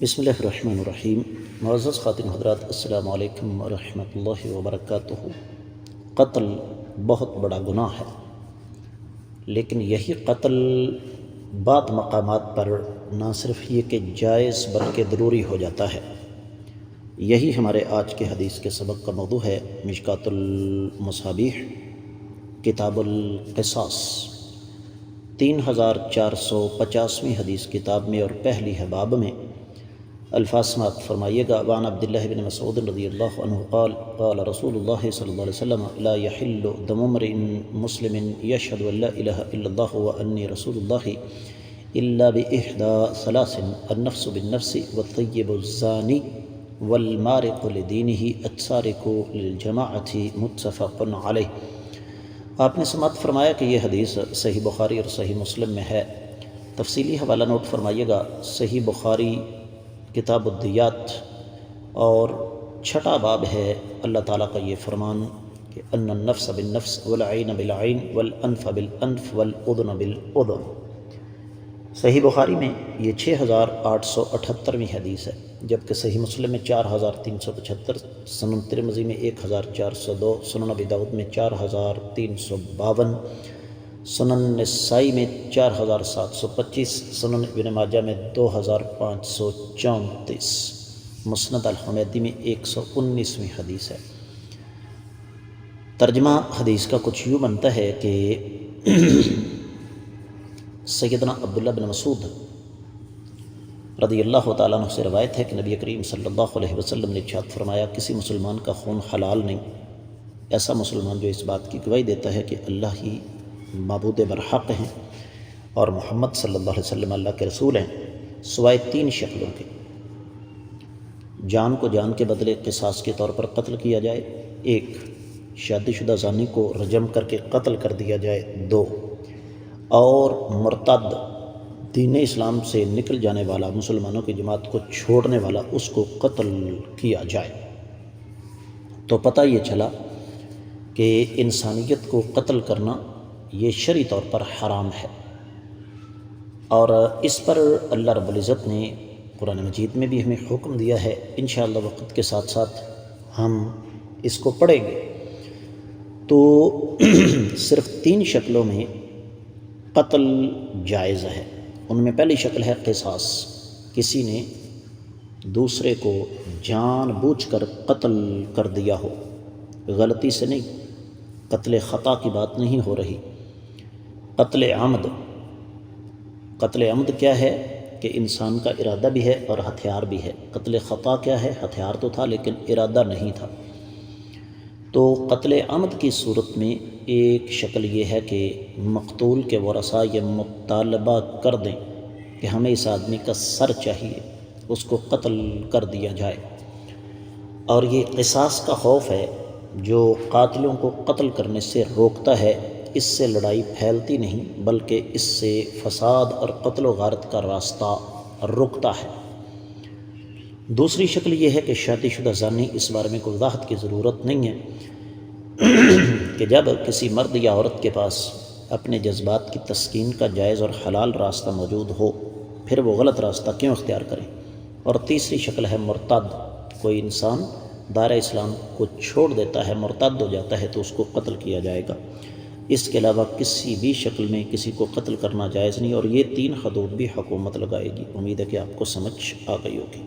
بسم اللہ الرحمن الرحیم۔ معزز خواتین حضرات، السلام علیکم ورحمۃ اللہ وبرکاتہ۔ قتل بہت بڑا گناہ ہے، لیکن یہی قتل بعض مقامات پر نہ صرف یہ کہ جائز بلکہ ضروری ہو جاتا ہے۔ یہی ہمارے آج کے حدیث کے سبق کا موضوع ہے۔ مشکوٰۃ المصابیح، کتاب القصاص، 3450ویں حدیث کتاب میں اور پہلی ہے باب میں۔ الفاظ سماعت فرمائیے گا۔ وعن عبداللہ بن مسعود رضی اللہ عنہ قال قال رسول اللہ صلی اللہ علیہ وسلم لا يحل دم امرئ مسلم يشهد ان لا الہ الا اللہ وانی رسول اللہ الا بإحدى ثلاث: النفس بالنفس والطیب الزانی والمارق لدینہ التارک للجماعۃ، متفق علیہ۔ آپ نے سماعت فرمایا کہ یہ حدیث صحیح بخاری اور صحیح مسلم میں ہے۔ تفصیلی حوالہ نوٹ فرمائیے گا۔ صحیح بخاری کتاب الدیات اور 6 باب ہے۔ اللہ تعالیٰ کا یہ فرمان کہ ان النفس بالنفس والعین بالعین والانف بالانف والاذن بالاذن۔ صحیح بخاری میں یہ 6878ویں حدیث ہے، جبکہ صحیح مسلم میں 4375، سنن ترمذی میں 1402، سنن ابی داؤد میں 4352، سنن نسائی میں 4725، سنن ابن ماجہ میں 2534، مسند الحمیدی میں 119ویں حدیث ہے۔ ترجمہ حدیث کا کچھ یوں بنتا ہے کہ سیدنا عبداللہ بن مسعود رضی اللہ تعالیٰ عنہ سے روایت ہے کہ نبی کریم صلی اللہ علیہ وسلم نے ارشاد فرمایا، کسی مسلمان کا خون حلال نہیں، ایسا مسلمان جو اس بات کی گواہی دیتا ہے کہ اللہ ہی معبود برحق ہیں اور محمد صلی اللہ علیہ وسلم اللہ کے رسول ہیں، سوائے 3 شکلوں کے: جان کو جان کے بدلے قصاص کے طور پر قتل کیا جائے، 1، شادی شدہ زانی کو رجم کر کے قتل کر دیا جائے، 2، اور مرتد دین اسلام سے نکل جانے والا، مسلمانوں کی جماعت کو چھوڑنے والا، اس کو قتل کیا جائے۔ تو پتہ یہ چلا کہ انسانیت کو قتل کرنا یہ شرعی طور پر حرام ہے، اور اس پر اللہ رب العزت نے قرآن مجید میں بھی ہمیں حکم دیا ہے۔ انشاءاللہ وقت کے ساتھ ساتھ ہم اس کو پڑھیں گے۔ تو صرف 3 شکلوں میں قتل جائز ہے۔ ان میں پہلی شکل ہے قصاص، کسی نے دوسرے کو جان بوجھ کر قتل کر دیا ہو، غلطی سے نہیں، قتل خطا کی بات نہیں ہو رہی، قتل عمد۔ قتل عمد کیا ہے کہ انسان کا ارادہ بھی ہے اور ہتھیار بھی ہے۔ قتل خطا کیا ہے؟ ہتھیار تو تھا لیکن ارادہ نہیں تھا۔ تو قتل عمد کی صورت میں ایک شکل یہ ہے کہ مقتول کے ورثاء یہ مطالبہ کر دیں کہ ہمیں اس آدمی کا سر چاہیے، اس کو قتل کر دیا جائے۔ اور یہ قصاص کا خوف ہے جو قاتلوں کو قتل کرنے سے روکتا ہے۔ اس سے لڑائی پھیلتی نہیں بلکہ اس سے فساد اور قتل و غارت کا راستہ رکتا ہے۔ دوسری شکل یہ ہے کہ شادی شدہ زانی، اس بارے میں کوئی وضاحت کی ضرورت نہیں ہے کہ جب کسی مرد یا عورت کے پاس اپنے جذبات کی تسکین کا جائز اور حلال راستہ موجود ہو، پھر وہ غلط راستہ کیوں اختیار کریں۔ اور تیسری شکل ہے مرتد، کوئی انسان دائرہ اسلام کو چھوڑ دیتا ہے، مرتد ہو جاتا ہے، تو اس کو قتل کیا جائے گا۔ اس کے علاوہ کسی بھی شکل میں کسی کو قتل کرنا جائز نہیں، اور یہ 3 حدود بھی حکومت لگائے گی۔ امید ہے کہ آپ کو سمجھ آ گئی ہوگی۔